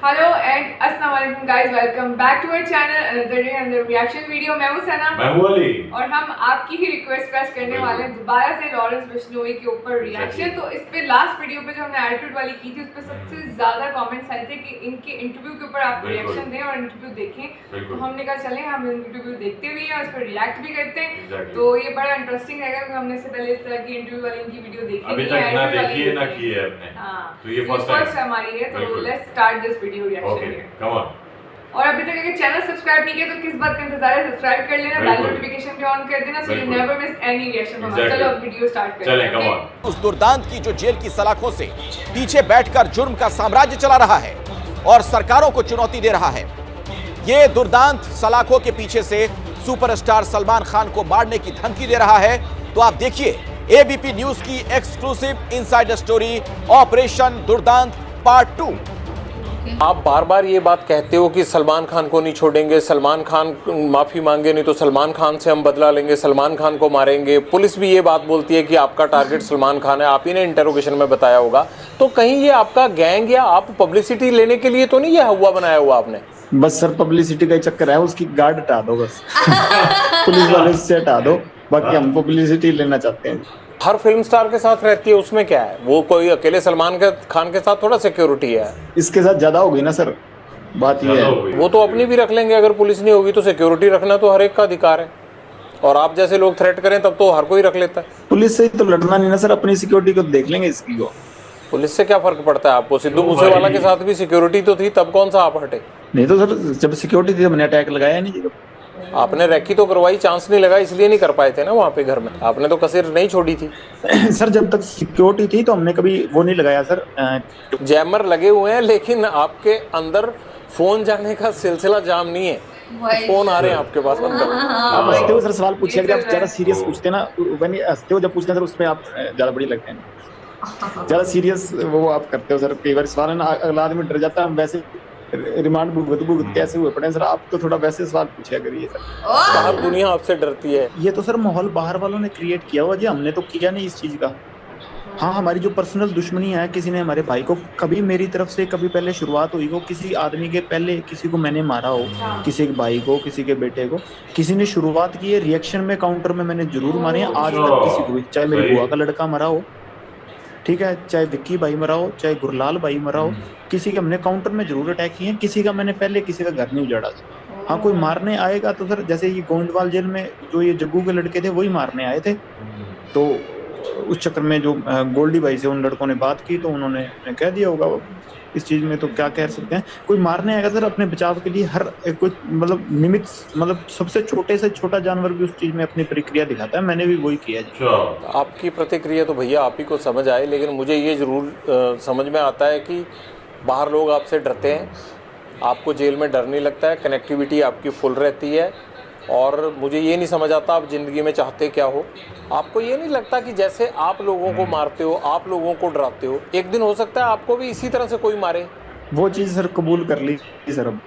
Hello and अस्सलाम वालेकुम guys, welcome back to our channel another day another reaction video. मैं हूं सना, मैं हूं अली और हम आपकी ही रिक्वेस्ट पेश करने वाले हैं दोबारा से लॉरेंस बिश्नोई के ऊपर रिएक्शन। तो इस पे लास्ट वीडियो पे जो हमने एटीट्यूड वाली की थी उस पे सबसे ज्यादा कमेंट्स आए थे कि इनके इंटरव्यू के ऊपर आप रिएक्शन दें और इंटरव्यू देखें। तो हमने कहा चलें हम इंटरव्यू देखते भी हैं और उस पर रिएक्ट भी करते हैं। तो ये बड़ा इंटरेस्टिंग रहेगा क्योंकि हमने इससे पहले इस तरह की इंटरव्यू वाली इनकी वीडियो देखी अभी तक ना देखी है ना की है आपने। हाँ, तो ये फर्स्ट टाइम हमारी है। तो let's start this video reaction. Come on. और अभी तक अगर चैनल सब्सक्राइब नहीं किया तो किस बात का इंतजार है, सब्सक्राइब कर लेना, बेल नोटिफिकेशन पे ऑन कर देना so you never miss any reaction from us. चलो अब वीडियो स्टार्ट करते हैं। चलें, कम ऑन। उस दुर्दांत की जो जेल की सलाखों से पीछे बैठकर जुर्म का साम्राज्य चला रहा है और सरकारों को चुनौती दे रहा है। ये दुर्दांत सलाखों के पीछे से सुपरस्टार सलमान खान को मारने की धमकी दे रहा है। तो आप देखिए एबीपी न्यूज की एक्सक्लूसिव इनसाइडर स्टोरी ऑपरेशन दुर्दांत पार्ट 2। आप बार बार ये बात कहते हो कि सलमान खान को नहीं छोड़ेंगे, सलमान खान माफ़ी मांगे नहीं तो सलमान खान से हम बदला लेंगे, सलमान खान को मारेंगे। पुलिस भी ये बात बोलती है कि आपका टारगेट सलमान खान है, आप ही ने इंटरोगेशन में बताया होगा। तो कहीं ये आपका गैंग या आप पब्लिसिटी लेने के लिए तो नहीं ये हुआ बनाया हुआ आपने? बस सर पब्लिसिटी का ही चक्कर है, उसकी गार्ड हटा दो बस। पुलिस वाले से हटा दो, बाकी हम पब्लिसिटी लेना चाहते हैं। हर फिल्म स्टार के साथ रहती है, उसमें क्या है? वो कोई अकेले सलमान खान के साथ थोड़ा सिक्योरिटी है। इसके साथ ज्यादा होगी ना सर, बात ये है। वो तो अपनी भी रख लेंगे, अगर पुलिस नहीं होगी तो सिक्योरिटी रखना तो हर एक का अधिकार है। और आप जैसे लोग थ्रेट करें तब तो हर कोई रख लेता है। पुलिस से तो लड़ना नहीं ना सर, अपनी सिक्योरिटी को देख लेंगे इसकी को। पुलिस से क्या फर्क पड़ता है आपको? सिद्धू मूसेवाला के साथ भी सिक्योरिटी तो थी, तब कौन सा आप हटे? नहीं तो सर जब सिक्योरिटी थी हमने अटैक लगाया नहीं। आपने रैकी तो करवाई, चांस नहीं लगा इसलिए नहीं कर पाए थे ना वहाँ पे घर में। आपने तो कसीर नहीं छोड़ी थी। सर जब तक सिक्योरिटी थी तो हमने कभी वो नहीं लगाया सर। जैमर लगे हुए हैं लेकिन आपके अंदर फोन जाने का सिलसिला जाम नहीं है। फोन आ रहे हैं आपके पास अंदर। आप हंसते हो सर, सवाल पूछिए, अगर आप ज्यादा सीरियस पूछते ना, हंसते हो जब पूछते हैं सर उसमें आप ज्यादा बड़ी लगते हैं। ज्यादा सीरियस वो आप करते हो सर, कई बार सवाल है ना अगला आदमी डर जाता है। हम वैसे रिमांड भुगत कैसे हुए पड़े सर, आप तो थोड़ा वैसे सवाल पूछिया करिए सर। बाहर दुनिया आपसे डरती है। ये तो सर माहौल बाहर वालों ने क्रिएट किया हुआ जी, हमने तो किया नहीं इस चीज का। हाँ, हमारी जो पर्सनल दुश्मनी है, किसी ने हमारे भाई को कभी मेरी तरफ से कभी पहले शुरुआत हुई हो, किसी आदमी के पहले किसी को मैंने मारा हो, किसी के भाई को, किसी के बेटे को, किसी ने शुरुआत की है रिएक्शन में, काउंटर में मैंने जरूर मारे हैं आज तक किसी को भी। चाहे मेरी बुआ का लड़का मरा हो, ठीक है, चाहे विक्की भाई मरा हो, चाहे गुरलाल भाई मरा हो, किसी के हमने काउंटर में जरूर अटैक किए हैं। किसी का मैंने पहले किसी का घर नहीं उजाड़ा था। हाँ, कोई मारने आएगा तो सर जैसे ये गोविंदवाल जेल में जो ये जग्गू के लड़के थे वही मारने आए थे। तो उस चक्कर में जो गोल्डी भाई से उन लड़कों ने बात की तो उन्होंने कह दिया होगा। इस चीज में तो क्या कह सकते हैं, कोई मारने आएगा सर अपने बचाव के लिए हर कोई मतलब निमित्त, मतलब सबसे छोटे से छोटा जानवर भी उस चीज में अपनी प्रतिक्रिया दिखाता है। मैंने भी वही किया जी। आपकी प्रतिक्रिया तो भैया आप ही को समझ आए, लेकिन मुझे ये जरूर समझ में आता है कि बाहर लोग आपसे डरते हैं, आपको जेल में डर नहीं लगता है, कनेक्टिविटी आपकी फुल रहती है। और मुझे ये नहीं समझ आता आप ज़िंदगी में चाहते क्या हो। आपको ये नहीं लगता कि जैसे आप लोगों को मारते हो, आप लोगों को डराते हो, एक दिन हो सकता है आपको भी इसी तरह से कोई मारे? वो चीज़ सर कबूल कर ली सर, अब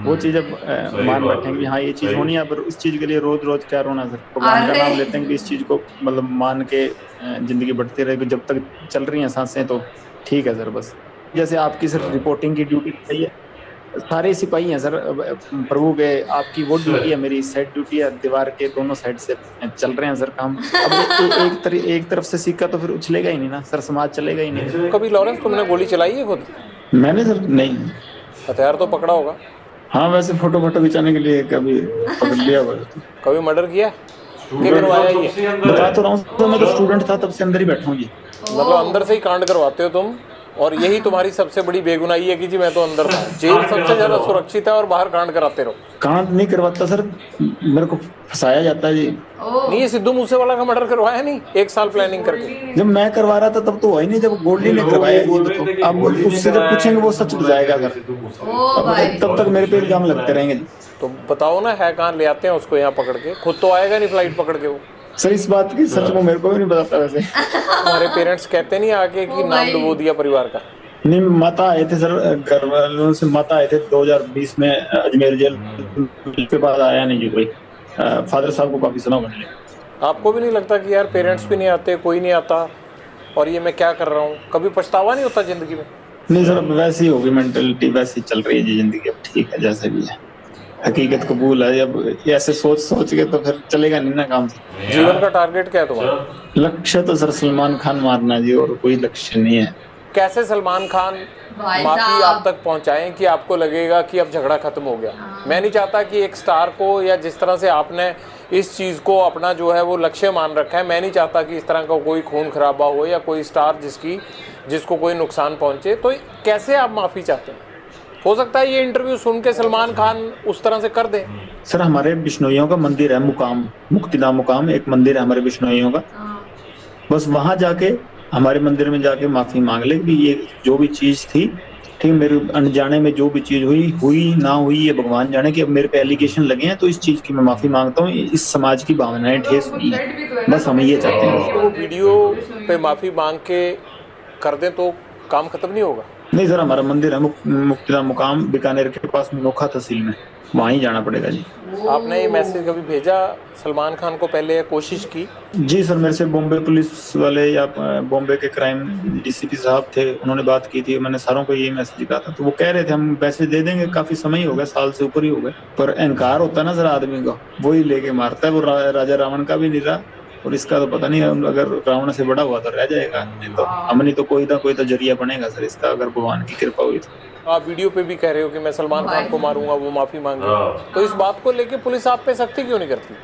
वो चीज़ अब मान बैठेंगे हाँ ये चीज़ होनी है। पर उस चीज़ के लिए रोज रोज क्या रोना सर, भगवान का नाम लेते हैं कि इस चीज़ को मतलब मान के ज़िंदगी बढ़ती रहेगी। जब तक चल रही हैं सांसें तो ठीक है सर। बस जैसे आपकी सर रिपोर्टिंग की ड्यूटी सही है, सारे सिपाही हैं सर प्रभु के, आपकी वो ड्यूटी है, मेरी साइड ड्यूटी है, दीवार के दोनों साइड से चल रहे हैं सर काम। अब एक तरफ से सिक्का तो फिर उछलेगा ही नहीं ना सर, समाज चलेगा ही नहीं। कभी लॉरेंस तुमने गोली चलाई है खुद? मैंने सर नहीं। हथियार तो पकड़ा होगा? हाँ, वैसे फोटो खिंचाने के लिए कभी पकड़ लिया हुआ। कभी मर्डर किया? करवाया ये? बता तो रहा हूँ, तो मैं तो स्टूडेंट था तब से अंदर ही बैठा हूँ जी। मतलब अंदर से ही कांड करवाते हो तुम, और यही तुम्हारी सबसे बड़ी बेगुनाही है कि जी मैं तो अंदर था। जेल सबसे ज्यादा सुरक्षित है और बाहर कांड कराते रहो। कांड नहीं करवाता सर, मेरे को फंसाया जाता है जी। नहीं, ये सिद्धू मूसेवाला का मर्डर करवाया नहीं 1 साल प्लानिंग करके? जब मैं करवा रहा था तब तो हुआ ही नहीं, जब गोल्डी ने करवाया ये तो अब उससे जब पूछेंगे वो सच बताएगा सर। तब तक मेरे पे इल्जाम लगते रहेंगे। तो बताओ ना, है कहाँ ले आते हैं उसको यहाँ पकड़ के? खुद तो आएगा नहीं फ्लाइट पकड़ के वो। सर इस बात की सच में मेरे को भी नहीं बताता वैसे। हमारे पेरेंट्स कहते नहीं आके कि नाम डुबो दिया परिवार का? नहीं, माता आए थे सर, घर वालों से माता आए थे 2020 में अजमेर जेल के बाद आया नहीं जी कोई। फादर साहब को काफी सुना मैंने। आपको भी नहीं लगता कि यार पेरेंट्स भी नहीं आते, कोई नहीं आता और ये मैं क्या कर रहा हूँ? कभी पछतावा नहीं होता जिंदगी में? नहीं सर, अब वैसी होगी मेंटेलिटी, वैसी चल रही है जी जिंदगी। अब ठीक है जैसे भी है, हकीकत कबूल है। अब ऐसे सोच सोच के तो फिर चलेगा नहीं ना काम से। जीवन का टारगेट क्या है तुम्हारा? लक्ष्य तो सर सलमान खान मारना जी, और कोई लक्ष्य नहीं है। कैसे सलमान खान माफी आप तक पहुंचाएं कि आपको लगेगा कि अब झगड़ा खत्म हो गया? मैं नहीं चाहता कि एक स्टार को, या जिस तरह से आपने इस चीज़ को अपना जो है वो लक्ष्य मान रखा है, मैं नहीं चाहता कि इस तरह का कोई खून खराबा हो या कोई स्टार जिसको कोई नुकसान पहुंचे। तो कैसे आप माफ़ी चाहते हैं? हो सकता है ये इंटरव्यू सुन के सलमान खान उस तरह से कर दे। सर हमारे बिश्नोइयों का मंदिर है मुकाम, मुक्तिधाम मुकाम एक मंदिर है हमारे बिश्नोइयों का। बस वहां जाके, हमारे मंदिर में जाके माफी मांग ले कि ये जो भी चीज थी, ठीक, मेरे अनजाने में जो भी चीज हुई ना हुई, ये भगवान जाने। कि अब मेरे पे एलिगेशन लगे हैं तो इस चीज की मैं माफी मांगता हूँ। इस समाज की भावनाएं ठेस हुई है, बस हम ये चाहते हैं। वो वीडियो पे माफी मांग के कर दें तो काम खत्म नहीं होगा? नहीं सर, हमारा मंदिर है मुक्तिधाम मुकाम बीकानेर के पास नोखा तहसील में, वहाँ ही जाना पड़ेगा जी। आपने ये मैसेज कभी भेजा सलमान खान को पहले, कोशिश की? जी सर, मेरे से बॉम्बे पुलिस वाले या बॉम्बे के क्राइम डीसीपी साहब थे, उन्होंने बात की थी। मैंने सारों को ये मैसेज कहा था, तो वो कह रहे थे हम पैसे दे देंगे। काफी समय ही हो गया, साल से ऊपर ही हो गए। पर अहंकार होता है ना सर आदमी का, वही लेके मारता है। वो राजा रावण का भी नहीं रहा, और इसका तो पता नहीं, अगर रावण से बड़ा हुआ तो रह जाएगा, नहीं तो हमने तो कोई ना कोई तो जरिया बनेगा सर इसका, अगर भगवान की कृपा हुई तो। आप वीडियो पे भी कह रहे हो कि मैं सलमान खान को मारूंगा, वो माफी मांगे, तो इस बात को लेके पुलिस आप पे सख्ती क्यों नहीं करती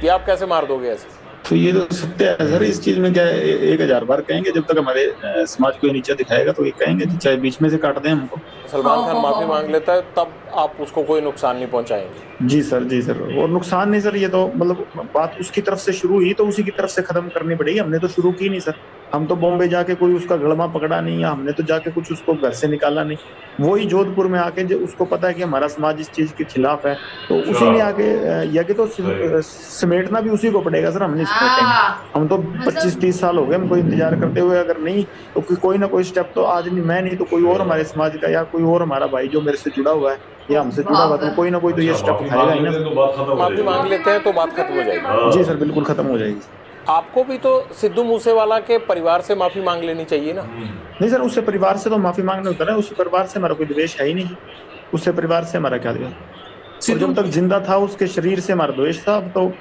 कि आप कैसे मार दोगे ऐसे? तो ये तो सत्य है सर, इस चीज में क्या है, 1000 बार कहेंगे, जब तक हमारे समाज को नीचा दिखाएगा तो ये कहेंगे, चाहे बीच में से काट दें हमको। सलमान खान माफी मांग लेता है तब आप उसको कोई नुकसान नहीं पहुंचाएंगे? जी सर, जी सर। और नुकसान नहीं सर, ये तो मतलब बात उसकी तरफ से शुरू हुई तो उसी की तरफ से खत्म करनी पड़ेगी। हमने तो शुरू की नहीं सर, हम तो बॉम्बे जाके कोई उसका गड़मा पकड़ा नहीं, या हमने तो जाके कुछ उसको घर से निकाला नहीं। वही जोधपुर में आके, जो उसको पता है कि हमारा समाज इस चीज के खिलाफ है, तो उसी ने आके या कि तो समेटना भी उसी को पड़ेगा सर, हम नहीं समेटेंगे। हम तो 25-30 साल हो गए हमको इंतजार करते हुए। अगर नहीं तो कोई ना कोई स्टेप तो आज नहीं, मैं नहीं तो कोई और हमारे समाज का, या कोई और हमारा भाई जो मेरे से जुड़ा हुआ है या हमसे जुड़ा हुआ, तो कोई ना कोई तो ये स्टेप उठाएगा ही ना। माफी मांग लेते हैं तो बात खत्म हो जाएगी। जी सर, बिल्कुल खत्म हो जाएगी। आपको भी तो सिद्धू मूसेवाला के परिवार से माफी मांग लेनी चाहिए ना? नहीं सर, उससे परिवार से तो माफी मांगना होता है, उससे परिवार से हमारा कोई द्वेष है ही नहीं। उससे परिवार से हमारा क्या द्वेष, और जब तक जिंदा था उसके शरीर से हमारा द्वेष था। अब तो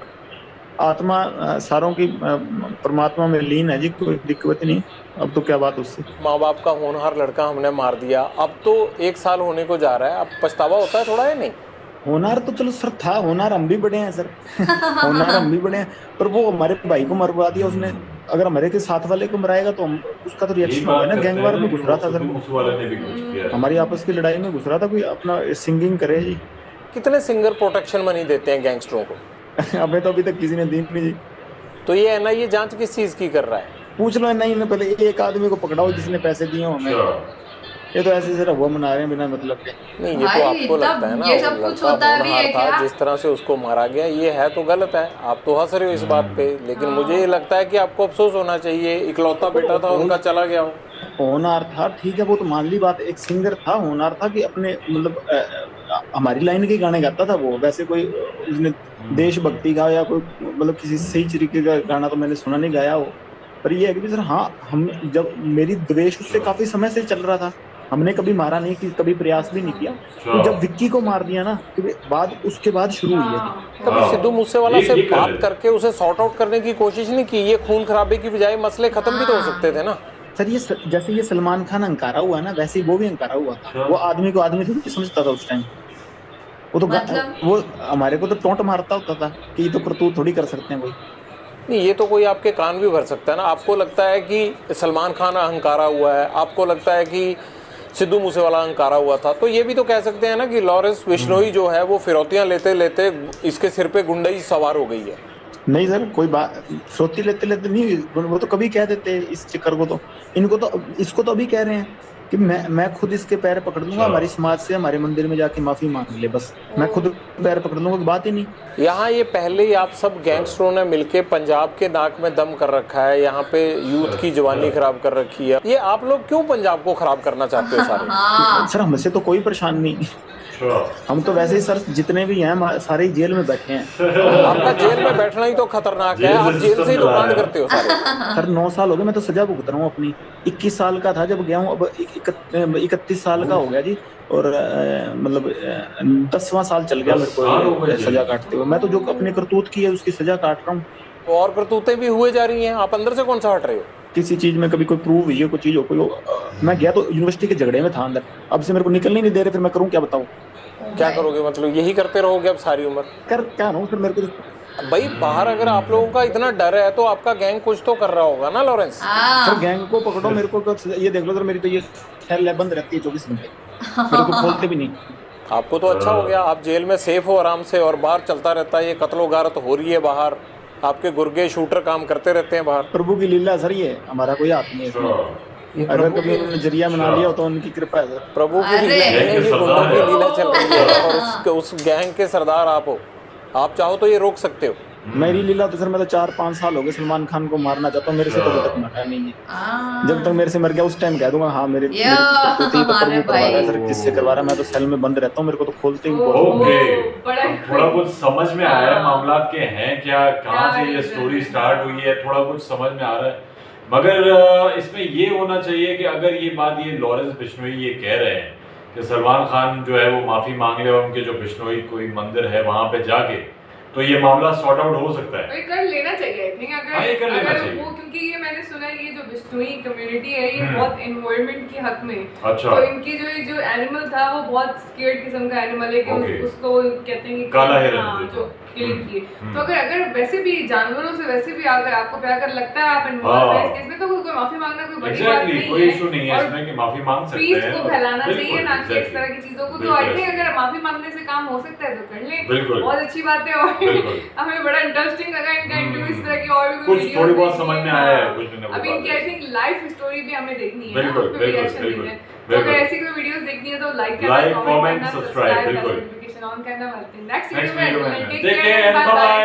आत्मा सारों की परमात्मा में लीन है जी, कोई दिक्कत नहीं। अब तो क्या बात उससे। माँ बाप का होनहार लड़का हमने मार दिया, अब तो 1 साल होने को जा रहा है, अब पछतावा होता है थोड़ा या नहीं? होनार तो चलो सर था, होनार हम भी बड़े हैं सर होनार हम भी बड़े हैं, पर वो हमारे भाई को मरवा दिया उसने। अगर हमारे के साथ वाले को मराएगा तो हम उसका तो रिएक्शन होगा ना। गैंगवार में घुस रहा था सर, हमारी आपस की लड़ाई में घुस रहा था, कोई अपना सिंगिंग करे जी। कितने सिंगर प्रोटेक्शन मनी देते हैं गैंगस्टरों को? हमें तो अभी तक किसी ने दी नहीं जी। तो ये एनआईए जांच किस चीज की कर रहा है? पूछ लो नहीं, मैं पहले एक आदमी को पकड़ाओ जिसने पैसे दिए हमें। ये तो ऐसे जरा हुआ मना रहे हैं बिना मतलब के। नहीं, ये तो आपको लगता है ना ये सब कुछ होता भी है क्या? जिस तरह से उसको मारा गया ये है तो गलत है, आप तो हंस रहे हो इस बात पे, लेकिन मुझे ये लगता है कि आपको अफसोस होना चाहिए। इकलौता बेटा था उनका, चला गया हो। होनहार था, ठीक है, वो तो मान ली बात। एक सिंगर था, होनहार था कि अपने मतलब हमारी लाइन के गाने गाता था वो। वैसे कोई उसने देशभक्ति का या कोई मतलब किसी सही तरीके का गाना तो मैंने सुना नहीं गाया हो। पर ये है कि सर हाँ, हम जब मेरी द्वेष उससे काफी समय से चल रहा था, हमने कभी मारा नहीं, कि कभी प्रयास भी नहीं किया। तो जब विक्की को मार दिया ना, तो उसके बाद शुरू हुई है। कभी सिद्धू मूसेवाला से बात करके उसे सॉर्ट आउट करने की कोशिश नहीं की? ये खून खराबे की बजाय मसले खत्म भी तो हो सकते थे ना सर। ये जैसे ये सलमान खान अंकारा हुआ ना, वैसे ही वो भी अंकारा हुआ था। वो आदमी को आदमी थोड़ी समझता था उस टाइम। वो तो वो हमारे को तो टोंट मारता होता था कि ये तो करतूत थोड़ी कर सकते हैं कोई। नहीं, ये तो कोई आपके कान भी भर सकता है ना। आपको लगता है कि सलमान खान अहंकारा हुआ है, आपको लगता है कि सिद्धू मूसेवाला अहंकारा हुआ था, तो ये भी तो कह सकते हैं ना कि लॉरेंस बिश्नोई जो है वो फिरौतियां लेते लेते इसके सिर पे गुंडई सवार हो गई है। नहीं सर, कोई बात फिरौती लेते लेते नहीं, वो तो कभी कह देते इस चक्कर को। तो इनको तो इसको तो अभी कह रहे हैं कि मैं खुद इसके पैर पकड़ लूंगा, हमारी समाज से हमारे मंदिर में जाके माफी मांग ले, बस मैं खुद पैर पकड़ लूंगा, की बात ही नहीं। यहाँ ये पहले ही आप सब गैंगस्टरों ने मिलके पंजाब के नाक में दम कर रखा है, यहाँ पे यूथ की जवानी खराब कर रखी है। ये आप लोग क्यों पंजाब को खराब करना चाहते हो सारे? सर हमसे तो कोई परेशान नहीं, हम तो वैसे ही सर जितने भी हैं सारे जेल में बैठे हैं। आपका जेल में बैठना ही तो खतरनाक है, आप जेल से ही तो कांड करते हो सारे। सर 9 साल हो गए, मैं तो सजा भुगत रहा हूँ अपनी। 21 साल का था जब गया हूँ, अब 31 साल का हो गया जी, और मतलब 10वां साल चल गया 10 साल हो मेरे गए को सजा जेल। काटते हुए। मैं तो जो अपने करतूत की है उसकी सजा काट रहा हूँ। और करतूतें भी हुए जा रही हैं, आप अंदर से कौन सा हट रहे हो? किसी चीज में कभी कोई प्रूव हुई है, कोई चीज हो, मैं गया तो यूनिवर्सिटी के झगड़े में था अंदर, अब से मेरे को निकलने नहीं दे रहे, फिर मैं करूँ क्या बताऊँ? क्या करोगे, मतलब यही करते रहोगे अब सारी उम्र? कर क्या रहा हूँ फिर मेरे को भाई बाहर अगर आप लोगों का इतना डर है तो आपका गैंग कुछ तो कर रहा होगा ना लॉरेंस? सर गैंग को पकड़ो, मेरे को ये देख लो सर, मेरी तो ये सेल बंद रहती है 24 घंटे, मेरे को खोलते भी नहीं। आपको तो अच्छा हो गया, आप जेल में सेफ हो आराम से, और बाहर चलता रहता है ये कत्लो गारत हो रही है बाहर, आपके गुर्गे शूटर काम करते रहते हैं बाहर। प्रभु की लीला सर, ये हमारा कोई हाथ नहीं है इसमें। अगर कभी उन्होंने जरिया बना लिया हो तो उनकी कृपा है सर। प्रभु की अरे! लीला नहीं है, ये गुंडों की सरदार लीला चल रही है, और उस गैंग के सरदार आप हो, आप चाहो तो ये रोक सकते हो। मेरी लीला तो सर, मैं तो 4-5 साल हो गए सलमान खान को मारना चाहता हूँ, मेरे से तो अभी तक मरा नहीं है। जब तक मेरे से मर गया उस टाइम कह दूंगा हाँ मेरे तो हमारे करवा रहा है भाई। सर, किससे करवा रहा है? मैं तो सेल में बंद रहता हूँ, मेरे को तो खोलते ही बहुत। ओके, बड़ा थोड़ा कुछ समझ में आया है, हाँ। मामला के हैं क्या, कहाँ से ये क्या स्टोरी reason स्टार्ट हुई है, थोड़ा कुछ समझ में आ रहा है। मगर इसमें ये होना चाहिए कि अगर ये बात ये लॉरेंस बिश्नोई ये कह रहे हैं कि सलमान खान जो है वो माफी मांग ले और उनके जो बिश्नोई कोई मंदिर है वहां पे जाके, तो ये मामला सॉर्ट आउट हो सकता है। ये कर लेना चाहिए आई थिंक। हाँ, ये कर लेना अगर चाहिए। वो, क्योंकि ये मैंने सुना है ये जो बिश्नोई कम्युनिटी है ये हम्म। बहुत एनवायरनमेंट के हक में। अच्छा। तो इनकी जो एनिमल था वो बहुत स्केर्ड किस्म का एनिमल है कि Okay. उसको कहते हैं कि काला हिरन हाँ, जो। जो किल किए। हम्म। तो अगर वैसे भी जानवरों से वैसे भी अगर आपको प्यार कर लगता है आप इन्वॉल्व हाँ। है इस केस में, तो कोई माफी मांगना कोई बड़ी बात एग्जैक्टली, नहीं कोई है। इशू नहीं है और इसमें कि माफी मांग सकते पीस हैं। को फैलाना बिल्कुल, चाहिए ना कि इस exactly. तरह की चीजों को। तो बिल्कुल आई थिंक ऐसे। अगर माफी मांगने से काम हो सकता है तो कर लें। बिल्कुल। बहुत अच्छी बात है। और बिल्कुल। हमें बड़ा इंटरेस्टिंग लगा इनका इंटरव्यू, इस तरह की और भी कुछ videos थोड़ी बहुत देखनी समझ है। में आया है, हाँ। कुछ ना कुछ अभी इनकी बात आई थिंक लाइफ स्टोरी भी हमें देखनी है ना, बिल्कुल, उस पे बिल्कुल, reaction बिल्कुल, देना है। तो अगर बिल्कुल। ऐसी कोई वीडियोस देखनी है तो लाइक करना, Like, comment comment, करना, subscribe, करना, बिल्कुल। notification ऑन करना। मिलते हैं नेक्स्ट नेक्स्ट वीडियो वीडियो में। में take take care, care, bye bye bye. Bye.